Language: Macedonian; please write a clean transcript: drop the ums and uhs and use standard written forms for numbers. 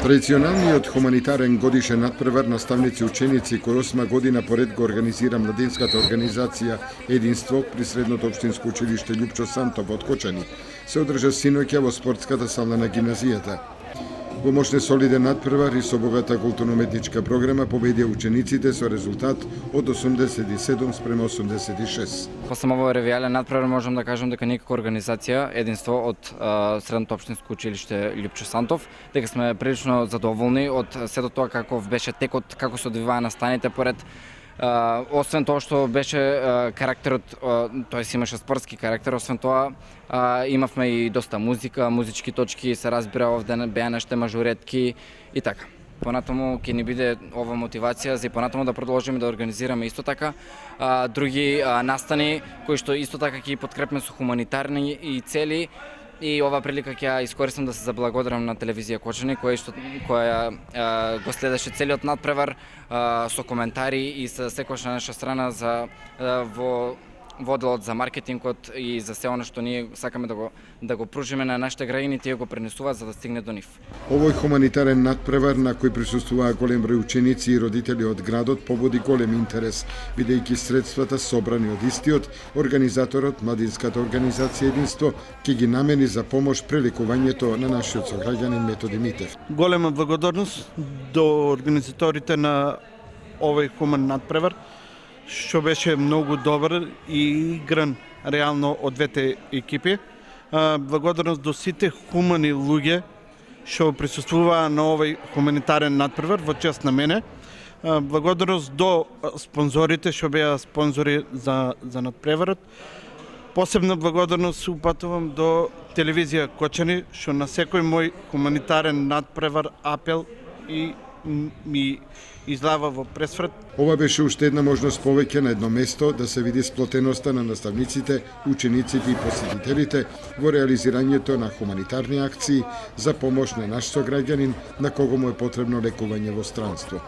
Традиционалниот хуманитарен годишен надпревар наставници и ученици кој 8 година поред го организира младинската организација Единство при Средното општинско училиште Љупчо Сантов од Кочани се одржа синоќа во спортската сала на гимназијата. Во мощен солиден надпревар и со богата културно-уметничка програма победија учениците со резултат од 87 спрема 86. После овој ревијален надпревар можам да кажам дека ние како организација Единство од Средното општинско училиште Љупчо Сантов, дека сме прилично задоволни од сето тоа каков беше текот, како се одвиваа настаните поред освен тоа што беше карактерот, тоест имаше спортски карактер, освен тоа имавме и доста музика, музички точки, се разбира овде беа нешто мажуретки и така. Понатаму ќе ни биде ова мотивација за и понатаму да продолжиме да организираме исто така други настани кои што исто така ќе подкрепиме со хуманитарни и цели. И ова прилика ќе ја искористам да се заблагодарам на телевизија Кочани која го следеше целиот надпревар со коментари и со секојаш на наша страна за во делот за маркетингот и за се она што ние сакаме да го пружиме на нашите граѓани, тие го пренесуваат за да стигне до нив. Овој хуманитарен надпревар на кој присуствуваа голем број ученици и родители од градот побуди голем интерес, бидејќи средствата собрани од истиот, организаторот младинската организација Единство ќе ги намени за помош при лекувањето на нашиот сограѓанин Методи Митев. Голема благодарност до организаторите на овој хуман надпревар, што беше многу добар и игран реално од двете екипи. Благодарност до сите хумани луѓе што присуствуваа на овој хуманитарен надпревар во чест на мене. Благодарност до спонзорите што беа спонзори за надпреварот. Посебна благодарност упатувам до телевизија Кочани што на секој мој хуманитарен надпревар апел и ми излава во пресврат. Ова беше уште една можност повеќе на едно место да се види сплотеноста на наставниците, учениците и посетителите во реализирањето на хуманитарни акции за помош на наш сограѓанин на кого му е потребно лекување во странство.